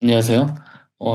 안녕하세요.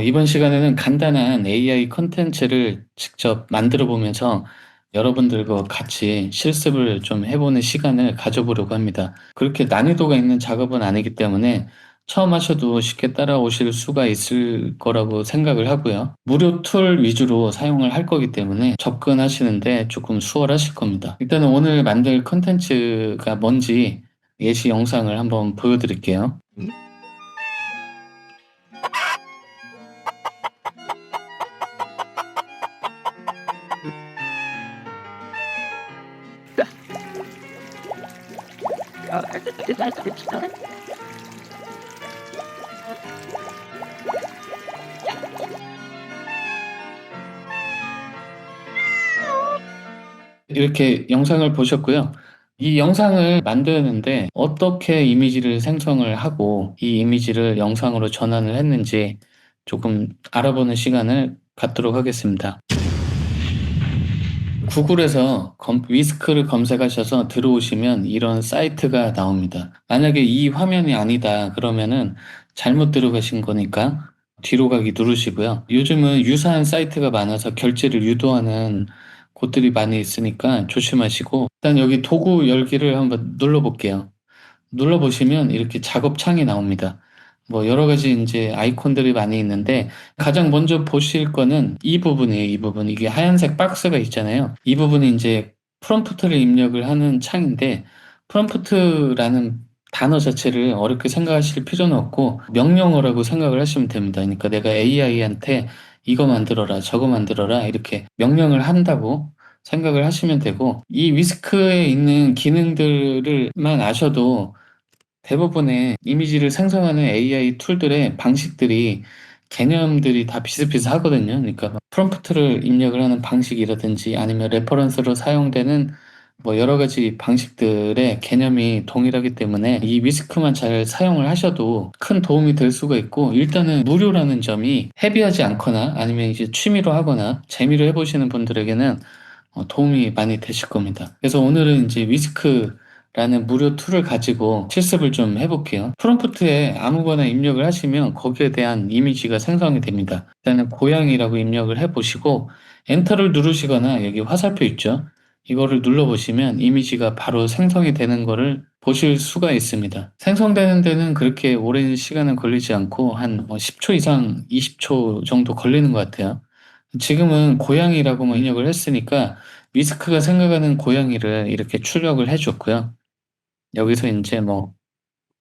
이번 시간에는 간단한 AI 컨텐츠를 직접 만들어 보면서 여러분들과 같이 실습을 좀 해보는 시간을 가져보려고 합니다. 그렇게 난이도가 있는 작업은 아니기 때문에 처음 하셔도 쉽게 따라오실 수가 있을 거라고 생각을 하고요. 무료 툴 위주로 사용을 할 거기 때문에 접근하시는데 조금 수월하실 겁니다. 일단은 오늘 만들 컨텐츠가 뭔지 예시 영상을 한번 보여드릴게요. 이렇게 영상을 보셨고요. 이 영상을 만드는데 어떻게 이미지를 생성을 하고 이 이미지를 영상으로 전환을 했는지 조금 알아보는 시간을 갖도록 하겠습니다. 구글에서 위스크를 검색하셔서 들어오시면 이런 사이트가 나옵니다. 만약에 이 화면이 아니다 그러면은 잘못 들어가신 거니까 뒤로 가기 누르시고요. 요즘은 유사한 사이트가 많아서 결제를 유도하는 곳들이 많이 있으니까 조심하시고 일단 여기 도구 열기를 한번 눌러볼게요. 눌러보시면 이렇게 작업창이 나옵니다. 뭐 여러 가지 이제 아이콘들이 많이 있는데 가장 먼저 보실 거는 이 부분이에요. 이 부분. 이게 하얀색 박스가 있잖아요. 이 부분이 이제 프롬프트를 입력을 하는 창인데 프롬프트라는 단어 자체를 어렵게 생각하실 필요는 없고 명령어라고 생각을 하시면 됩니다. 그러니까 내가 AI한테 이거 만들어라, 저거 만들어라 이렇게 명령을 한다고 생각을 하시면 되고 이 위스크에 있는 기능들을만 아셔도 대부분의 이미지를 생성하는 AI 툴들의 방식들이 개념들이 다 비슷비슷하거든요. 그러니까 뭐 프롬프트를 입력을 하는 방식이라든지 아니면 레퍼런스로 사용되는 뭐 여러 가지 방식들의 개념이 동일하기 때문에 이 위스크만 잘 사용을 하셔도 큰 도움이 될 수가 있고 일단은 무료라는 점이 헤비하지 않거나 아니면 이제 취미로 하거나 재미로 해보시는 분들에게는 도움이 많이 되실 겁니다. 그래서 오늘은 이제 위스크라는 무료 툴을 가지고 실습을 좀 해볼게요. 프롬프트에 아무거나 입력을 하시면 거기에 대한 이미지가 생성이 됩니다. 일단은 고양이라고 입력을 해보시고 엔터를 누르시거나 여기 화살표 있죠? 이거를 눌러보시면 이미지가 바로 생성이 되는 거를 보실 수가 있습니다. 생성되는 데는 그렇게 오랜 시간은 걸리지 않고 한 10초 이상 20초 정도 걸리는 것 같아요. 지금은 고양이라고만 입력을 했으니까 위스크가 생각하는 고양이를 이렇게 출력을 해줬고요. 여기서 이제 뭐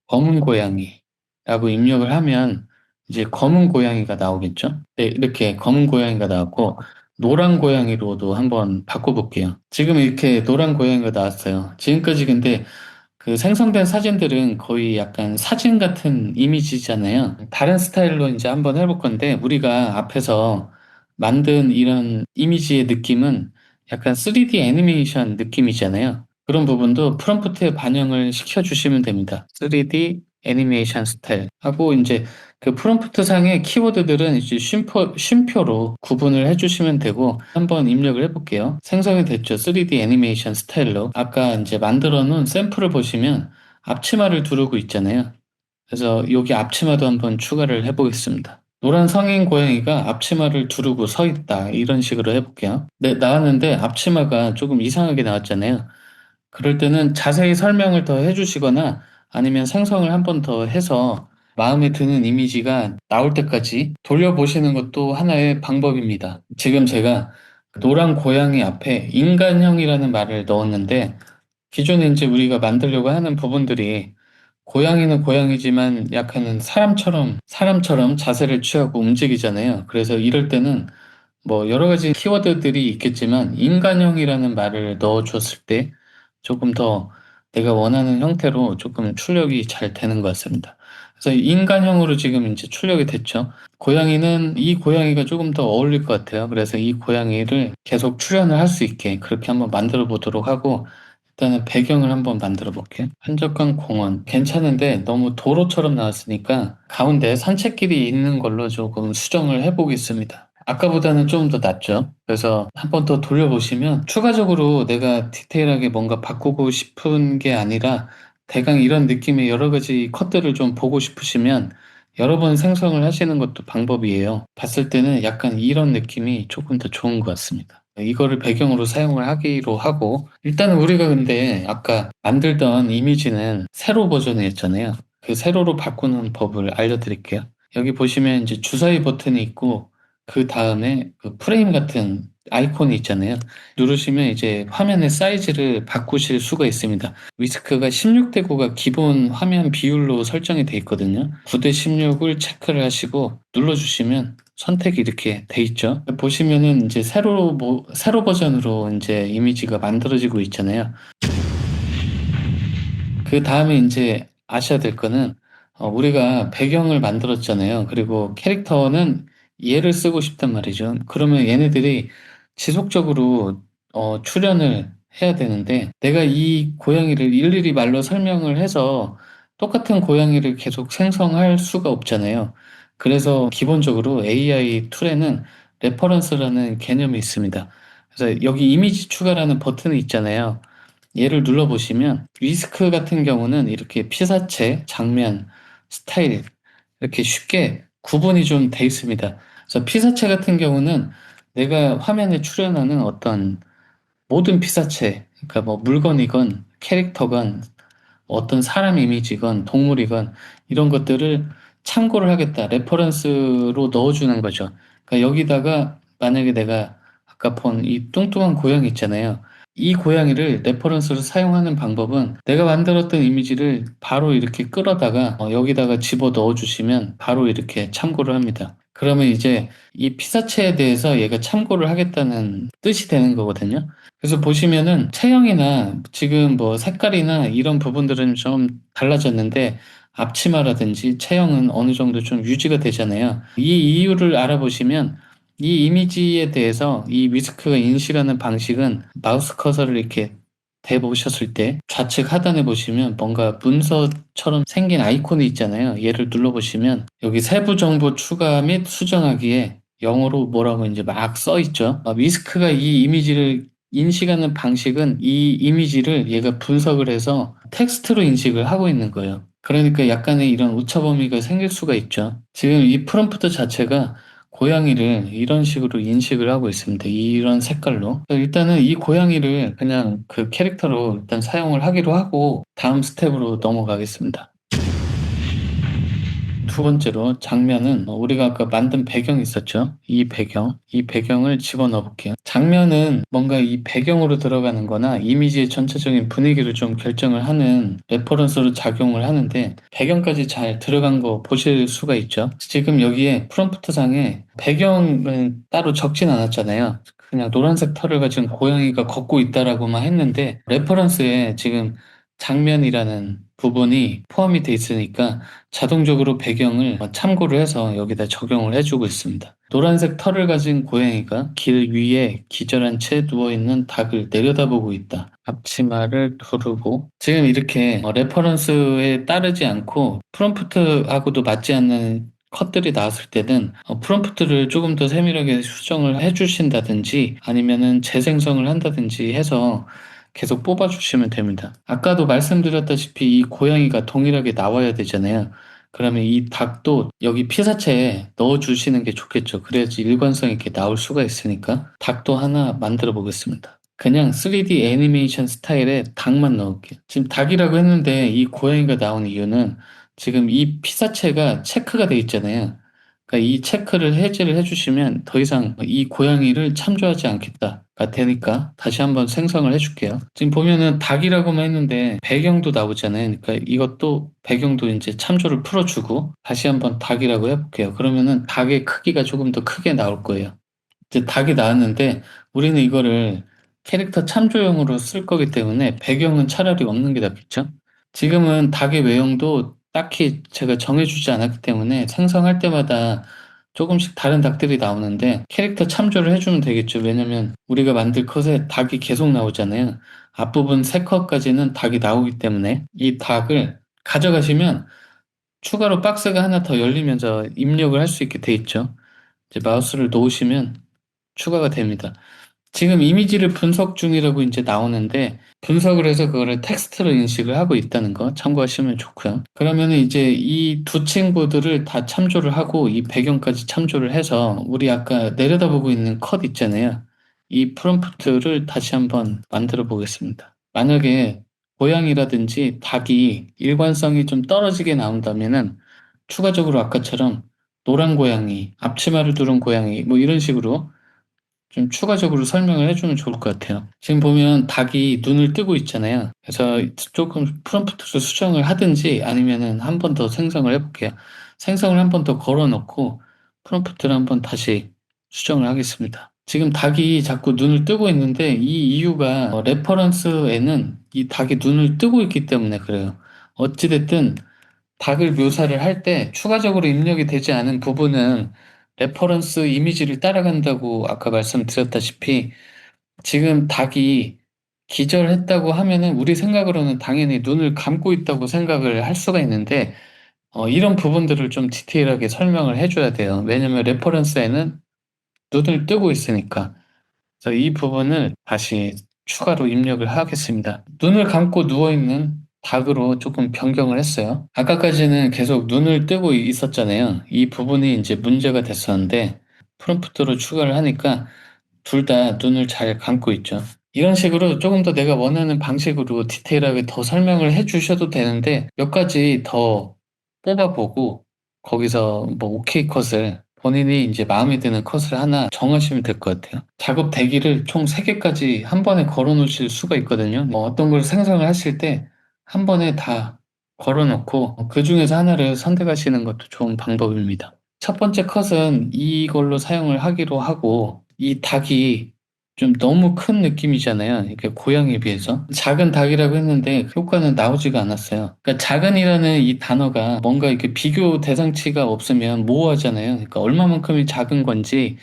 검은 고양이라고 입력을 하면 이제 검은 고양이가 나오겠죠? 네, 이렇게 검은 고양이가 나왔고 노란 고양이로도 한번 바꿔볼게요. 지금 이렇게 노란 고양이가 나왔어요. 지금까지 근데 그 생성된 사진들은 거의 약간 사진 같은 이미지잖아요. 다른 스타일로 이제 한번 해볼 건데, 우리가 앞에서 만든 이런 이미지의 느낌은 약간 3D 애니메이션 느낌이잖아요. 그런 부분도 프롬프트에 반영을 시켜주시면 됩니다. 3D 애니메이션 스타일 하고 이제 그 프롬프트 상의 키워드들은 이제 쉼표로 구분을 해주시면 되고 한번 입력을 해볼게요. 생성이 됐죠. 3D 애니메이션 스타일로. 아까 이제 만들어 놓은 샘플을 보시면 앞치마를 두르고 있잖아요. 그래서 여기 앞치마도 한번 추가를 해보겠습니다. 노란 성인 고양이가 앞치마를 두르고 서 있다. 이런 식으로 해볼게요. 네, 나왔는데 앞치마가 조금 이상하게 나왔잖아요. 그럴 때는 자세히 설명을 더 해주시거나 아니면 생성을 한번 더 해서 마음에 드는 이미지가 나올 때까지 돌려보시는 것도 하나의 방법입니다. 지금 제가 노란 고양이 앞에 인간형이라는 말을 넣었는데 기존에 이제 우리가 만들려고 하는 부분들이 고양이는 고양이지만 약간 사람처럼 자세를 취하고 움직이잖아요. 그래서 이럴 때는 뭐 여러 가지 키워드들이 있겠지만 인간형이라는 말을 넣어줬을 때 조금 더 내가 원하는 형태로 조금 출력이 잘 되는 것 같습니다. 그래서 인간형으로 지금 이제 출력이 됐죠. 고양이는 이 고양이가 조금 더 어울릴 것 같아요. 그래서 이 고양이를 계속 출연을 할 수 있게 그렇게 한번 만들어 보도록 하고 일단은 배경을 한번 만들어 볼게요. 한적한 공원. 괜찮은데 너무 도로처럼 나왔으니까 가운데 산책길이 있는 걸로 조금 수정을 해보겠습니다. 아까보다는 좀 더 낫죠. 그래서 한번 더 돌려보시면 추가적으로 내가 디테일하게 뭔가 바꾸고 싶은 게 아니라 대강 이런 느낌의 여러 가지 컷들을 좀 보고 싶으시면 여러 번 생성을 하시는 것도 방법이에요. 봤을 때는 약간 이런 느낌이 조금 더 좋은 것 같습니다. 이거를 배경으로 사용을 하기로 하고, 일단은 우리가 근데 아까 만들던 이미지는 세로 버전이었잖아요. 그 세로로 바꾸는 법을 알려드릴게요. 여기 보시면 이제 주사위 버튼이 있고, 그 다음에 그 프레임 같은 아이콘이 있잖아요. 누르시면 이제 화면의 사이즈를 바꾸실 수가 있습니다. 위스크가 16대 9가 기본 화면 비율로 설정이 돼 있거든요. 9대 16을 체크를 하시고 눌러주시면 선택이 이렇게 돼 있죠. 보시면은 이제 세로 버전으로 이제 이미지가 만들어지고 있잖아요. 그 다음에 이제 아셔야 될 거는 우리가 배경을 만들었잖아요. 그리고 캐릭터는 얘를 쓰고 싶단 말이죠. 그러면 얘네들이 지속적으로 출연을 해야 되는데 내가 이 고양이를 일일이 말로 설명을 해서 똑같은 고양이를 계속 생성할 수가 없잖아요. 그래서 기본적으로 AI 툴에는 레퍼런스라는 개념이 있습니다. 그래서 여기 이미지 추가라는 버튼이 있잖아요. 얘를 눌러보시면 위스크 같은 경우는 이렇게 피사체, 장면, 스타일 이렇게 쉽게 구분이 좀 돼 있습니다. 그래서 피사체 같은 경우는 내가 화면에 출연하는 어떤 모든 피사체, 그러니까 뭐 물건이건 캐릭터건 어떤 사람 이미지건 동물이건 이런 것들을 참고를 하겠다. 레퍼런스로 넣어주는 거죠. 그러니까 여기다가 만약에 내가 아까 본 이 뚱뚱한 고양이 있잖아요. 이 고양이를 레퍼런스로 사용하는 방법은 내가 만들었던 이미지를 바로 이렇게 끌어다가 여기다가 집어 넣어주시면 바로 이렇게 참고를 합니다. 그러면 이제 이 피사체에 대해서 얘가 참고를 하겠다는 뜻이 되는 거거든요. 그래서 보시면은 체형이나 지금 뭐 색깔이나 이런 부분들은 좀 달라졌는데 앞치마라든지 체형은 어느 정도 좀 유지가 되잖아요. 이 이유를 알아보시면 이 이미지에 대해서 이 위스크가 인식하는 방식은 마우스 커서를 이렇게 대보셨을 때 좌측 하단에 보시면 뭔가 문서처럼 생긴 아이콘이 있잖아요. 얘를 눌러보시면 여기 세부 정보 추가 및 수정하기에 영어로 뭐라고 이제 막 써 있죠. 위스크가 이 이미지를 인식하는 방식은 이 이미지를 얘가 분석을 해서 텍스트로 인식을 하고 있는 거예요. 그러니까 약간의 이런 오차범위가 생길 수가 있죠. 지금 이 프롬프트 자체가 고양이를 이런 식으로 인식을 하고 있습니다. 이런 색깔로. 일단은 이 고양이를 그냥 그 캐릭터로 일단 사용을 하기로 하고 다음 스텝으로 넘어가겠습니다. 두 번째로 장면은 우리가 아까 만든 배경이 있었죠. 이 배경을 집어넣어 볼게요. 장면은 뭔가 이 배경으로 들어가는 거나 이미지의 전체적인 분위기를 좀 결정을 하는 레퍼런스로 작용을 하는데 배경까지 잘 들어간 거 보실 수가 있죠. 지금 여기에 프롬프트 상에 배경은 따로 적진 않았잖아요. 그냥 노란색 털을 가진 고양이가 걷고 있다라고만 했는데 레퍼런스에 지금 장면이라는 부분이 포함이 돼 있으니까 자동적으로 배경을 참고를 해서 여기다 적용을 해주고 있습니다. 노란색 털을 가진 고양이가 길 위에 기절한 채 누워있는 닭을 내려다보고 있다. 앞치마를 두르고 지금 이렇게 레퍼런스에 따르지 않고 프롬프트하고도 맞지 않는 컷들이 나왔을 때는 프롬프트를 조금 더 세밀하게 수정을 해주신다든지 아니면은 재생성을 한다든지 해서 계속 뽑아주시면 됩니다. 아까도 말씀드렸다시피 이 고양이가 동일하게 나와야 되잖아요. 그러면 이 닭도 여기 피사체에 넣어주시는 게 좋겠죠. 그래야지 일관성 있게 나올 수가 있으니까 닭도 하나 만들어 보겠습니다. 그냥 3D 애니메이션 스타일의 닭만 넣을게요. 지금 닭이라고 했는데 이 고양이가 나온 이유는 지금 이 피사체가 체크가 돼 있잖아요. 그러니까 이 체크를 해제를 해주시면 더 이상 이 고양이를 참조하지 않겠다가 되니까 다시 한번 생성을 해줄게요. 지금 보면은 닭이라고만 했는데 배경도 나오잖아요. 그러니까 이것도 배경도 이제 참조를 풀어주고 다시 한번 닭이라고 해볼게요. 그러면은 닭의 크기가 조금 더 크게 나올 거예요. 이제 닭이 나왔는데 우리는 이거를 캐릭터 참조용으로 쓸 거기 때문에 배경은 차라리 없는 게 낫겠죠? 지금은 닭의 외형도 딱히 제가 정해주지 않았기 때문에 생성할 때마다 조금씩 다른 닭들이 나오는데 캐릭터 참조를 해주면 되겠죠. 왜냐면 우리가 만들 컷에 닭이 계속 나오잖아요. 앞부분 3컷까지는 닭이 나오기 때문에 이 닭을 가져가시면 추가로 박스가 하나 더 열리면서 입력을 할 수 있게 돼 있죠. 이제 마우스를 놓으시면 추가가 됩니다. 지금 이미지를 분석 중이라고 이제 나오는데 분석을 해서 그거를 텍스트로 인식을 하고 있다는 거 참고하시면 좋고요. 그러면은 이제 이 두 친구들을 다 참조를 하고 이 배경까지 참조를 해서 우리 아까 내려다보고 있는 컷 있잖아요. 이 프롬프트를 다시 한번 만들어 보겠습니다. 만약에 고양이라든지 닭이 일관성이 좀 떨어지게 나온다면은 추가적으로 아까처럼 노란 고양이, 앞치마를 두른 고양이 뭐 이런 식으로 좀 추가적으로 설명을 해주면 좋을 것 같아요. 지금 보면 닭이 눈을 뜨고 있잖아요. 그래서 조금 프롬프트를 수정을 하든지 아니면은 한 번 더 생성을 해볼게요. 생성을 한 번 더 걸어놓고 프롬프트를 한 번 다시 수정을 하겠습니다. 지금 닭이 자꾸 눈을 뜨고 있는데 이 이유가 레퍼런스에는 이 닭이 눈을 뜨고 있기 때문에 그래요. 어찌됐든 닭을 묘사를 할 때 추가적으로 입력이 되지 않은 부분은 레퍼런스 이미지를 따라간다고 아까 말씀드렸다시피 지금 닭이 기절했다고 하면은 우리 생각으로는 당연히 눈을 감고 있다고 생각을 할 수가 있는데 이런 부분들을 좀 디테일하게 설명을 해줘야 돼요. 왜냐면 레퍼런스에는 눈을 뜨고 있으니까. 그래서 이 부분을 다시 추가로 입력을 하겠습니다. 눈을 감고 누워있는 닭으로 조금 변경을 했어요. 아까까지는 계속 눈을 뜨고 있었잖아요. 이 부분이 이제 문제가 됐었는데 프롬프트로 추가를 하니까 둘 다 눈을 잘 감고 있죠. 이런 식으로 조금 더 내가 원하는 방식으로 디테일하게 더 설명을 해 주셔도 되는데 몇 가지 더 뽑아보고 거기서 뭐 오케이 컷을 본인이 이제 마음에 드는 컷을 하나 정하시면 될 것 같아요. 작업 대기를 총 3개까지 한 번에 걸어 놓으실 수가 있거든요. 뭐 어떤 걸 생성을 하실 때 한 번에 다 걸어 놓고 그 중에서 하나를 선택하시는 것도 좋은 방법입니다. 첫 번째 컷은 이걸로 사용을 하기로 하고 이 닭이 좀 너무 큰 느낌이잖아요. 이렇게 고양이에 비해서. 작은 닭이라고 했는데 효과는 나오지가 않았어요. 그러니까 작은이라는 이 단어가 뭔가 이렇게 비교 대상치가 없으면 모호하잖아요. 그러니까 얼마만큼이 작은 건지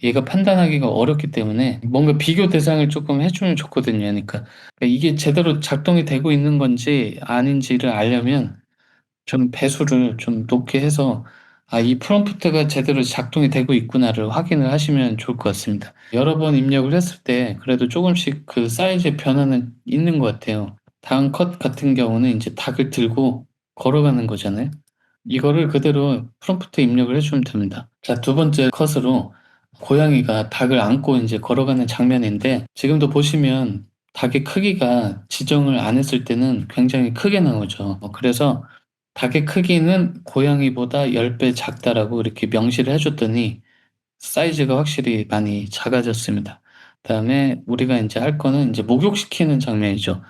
얘가 판단하기가 어렵기 때문에 뭔가 비교 대상을 조금 해주면 좋거든요. 그러니까 이게 제대로 작동이 되고 있는 건지 아닌지를 알려면 좀 배수를 좀 높게 해서 이 프롬프트가 제대로 작동이 되고 있구나를 확인을 하시면 좋을 것 같습니다. 여러 번 입력을 했을 때 그래도 조금씩 그 사이즈의 변화는 있는 것 같아요. 다음 컷 같은 경우는 이제 닭을 들고 걸어가는 거잖아요. 이거를 그대로 프롬프트 입력을 해주면 됩니다. 자, 두 번째 컷으로 고양이가 닭을 안고 이제 걸어가는 장면인데 지금도 보시면 닭의 크기가 지정을 안 했을 때는 굉장히 크게 나오죠. 그래서 닭의 크기는 고양이보다 10배 작다라고 이렇게 명시를 해줬더니 사이즈가 확실히 많이 작아졌습니다. 그다음에 우리가 이제 할 거는 이제 목욕시키는 장면이죠.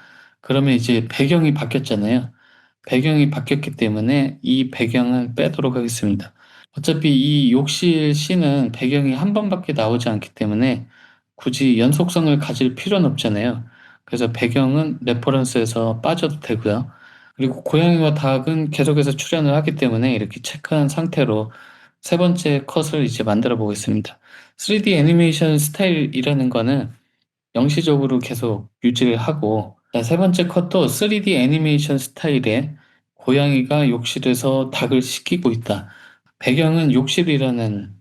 그러면 이제 배경이 바뀌었잖아요. 배경이 바뀌었기 때문에 이 배경은 빼도록 하겠습니다. 어차피 이 욕실 씬은 배경이 한 번밖에 나오지 않기 때문에 굳이 연속성을 가질 필요는 없잖아요. 그래서 배경은 레퍼런스에서 빠져도 되고요. 그리고 고양이와 닭은 계속해서 출연을 하기 때문에 이렇게 체크한 상태로 세 번째 컷을 이제 만들어 보겠습니다. 3D 애니메이션 스타일이라는 거는 영시적으로 계속 유지를 하고 세 번째 컷도 3D 애니메이션 스타일에 고양이가 욕실에서 닭을 씻기고 있다. 배경은 욕실이라는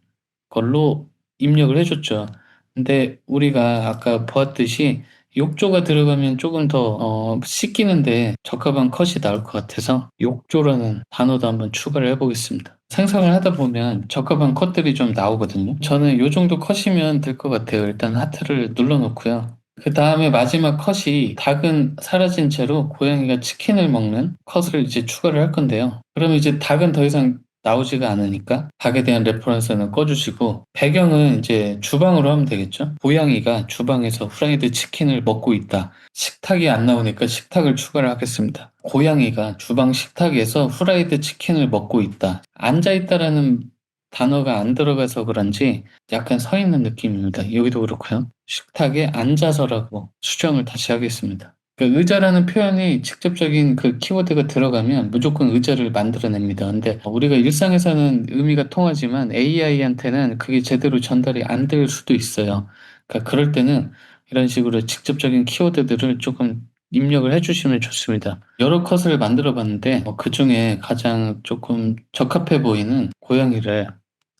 걸로 입력을 해줬죠. 근데 우리가 아까 보았듯이 욕조가 들어가면 조금 더 씻기는데 적합한 컷이 나올 것 같아서 욕조라는 단어도 한번 추가를 해보겠습니다. 생성을 하다 보면 적합한 컷들이 좀 나오거든요. 저는 이 정도 컷이면 될 것 같아요. 일단 하트를 눌러놓고요. 그 다음에 마지막 컷이 닭은 사라진 채로 고양이가 치킨을 먹는 컷을 이제 추가를 할 건데요. 그러면 이제 닭은 더 이상 나오지가 않으니까 닭에 대한 레퍼런스는 꺼주시고 배경은 이제 주방으로 하면 되겠죠. 고양이가 주방에서 후라이드 치킨을 먹고 있다. 식탁이 안 나오니까 식탁을 추가를 하겠습니다. 고양이가 주방 식탁에서 후라이드 치킨을 먹고 있다. 앉아 있다라는 단어가 안 들어가서 그런지 약간 서 있는 느낌입니다. 여기도 그렇고요. 식탁에 앉아서라고 수정을 다시 하겠습니다. 그 의자라는 표현이 직접적인 그 키워드가 들어가면 무조건 의자를 만들어냅니다. 근데 우리가 일상에서는 의미가 통하지만 AI한테는 그게 제대로 전달이 안 될 수도 있어요. 그러니까 그럴 때는 이런 식으로 직접적인 키워드들을 조금 입력을 해주시면 좋습니다. 여러 컷을 만들어 봤는데 그 중에 가장 조금 적합해 보이는 고양이를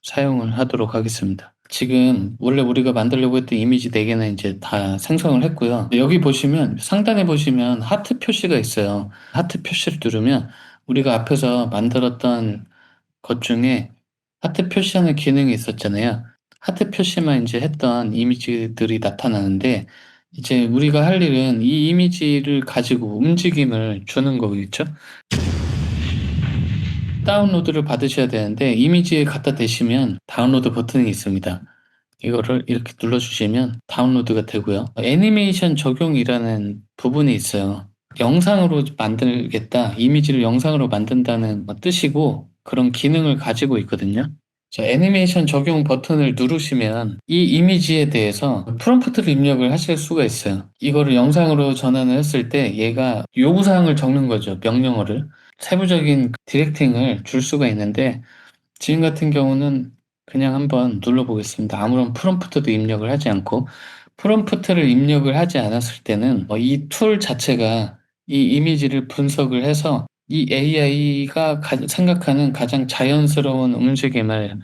사용을 하도록 하겠습니다. 지금 원래 우리가 만들려고 했던 이미지 4개는 이제 다 생성을 했고요. 여기 보시면 상단에 보시면 하트 표시가 있어요. 하트 표시를 누르면 우리가 앞에서 만들었던 것 중에 하트 표시하는 기능이 있었잖아요. 하트 표시만 이제 했던 이미지들이 나타나는데 이제 우리가 할 일은 이 이미지를 가지고 움직임을 주는 거겠죠. 다운로드를 받으셔야 되는데 이미지에 갖다 대시면 다운로드 버튼이 있습니다. 이거를 이렇게 눌러주시면 다운로드가 되고요. 애니메이션 적용이라는 부분이 있어요. 영상으로 만들겠다, 이미지를 영상으로 만든다는 뜻이고 그런 기능을 가지고 있거든요. 자, 애니메이션 적용 버튼을 누르시면 이 이미지에 대해서 프롬프트를 입력을 하실 수가 있어요. 이거를 영상으로 전환을 했을 때 얘가 요구사항을 적는 거죠. 명령어를. 세부적인 디렉팅을 줄 수가 있는데 지금 같은 경우는 그냥 한번 눌러보겠습니다. 아무런 프롬프트도 입력을 하지 않고 프롬프트를 입력을 하지 않았을 때는 이 툴 자체가 이 이미지를 분석을 해서 이 AI가 생각하는 가장 자연스러운 움직임을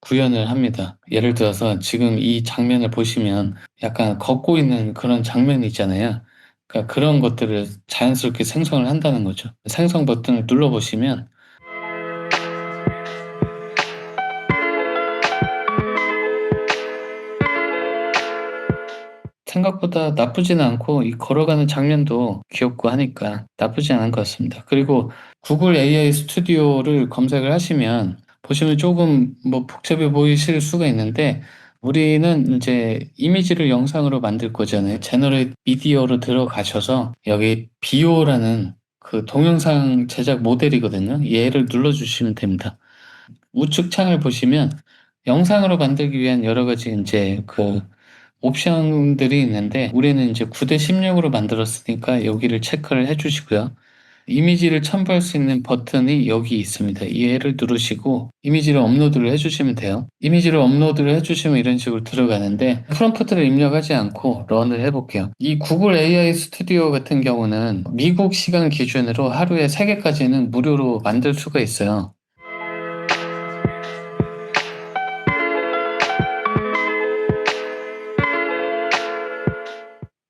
구현을 합니다. 예를 들어서 지금 이 장면을 보시면 약간 걷고 있는 그런 장면이 있잖아요. 그러니까 그런 것들을 자연스럽게 생성을 한다는 거죠. 생성 버튼을 눌러보시면 생각보다 나쁘진 않고 이 걸어가는 장면도 귀엽고 하니까 나쁘지 않은 것 같습니다. 그리고 구글 AI 스튜디오를 검색을 하시면 보시면 조금 뭐 복잡해 보이실 수가 있는데 우리는 이제 이미지를 영상으로 만들 거잖아요. 제너레이트 미디어로 들어가셔서 여기 비오라는 그 동영상 제작 모델이거든요. 얘를 눌러주시면 됩니다. 우측 창을 보시면 영상으로 만들기 위한 여러 가지 이제 그 옵션들이 있는데 우리는 이제 9대 16으로 만들었으니까 여기를 체크를 해주시고요. 이미지를 첨부할 수 있는 버튼이 여기 있습니다. 얘를 누르시고 이미지를 업로드를 해주시면 돼요. 이미지를 업로드를 해주시면 이런 식으로 들어가는데 프롬프트를 입력하지 않고 런을 해볼게요. 이 구글 AI 스튜디오 같은 경우는 미국 시간 기준으로 하루에 3개까지는 무료로 만들 수가 있어요.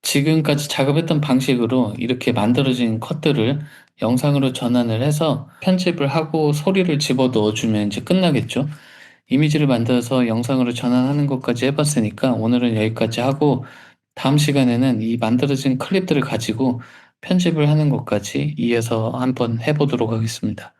지금까지 작업했던 방식으로 이렇게 만들어진 컷들을 영상으로 전환을 해서 편집을 하고 소리를 집어 넣어주면 이제 끝나겠죠. 이미지를 만들어서 영상으로 전환하는 것까지 해봤으니까 오늘은 여기까지 하고 다음 시간에는 이 만들어진 클립들을 가지고 편집을 하는 것까지 이어서 한번 해보도록 하겠습니다.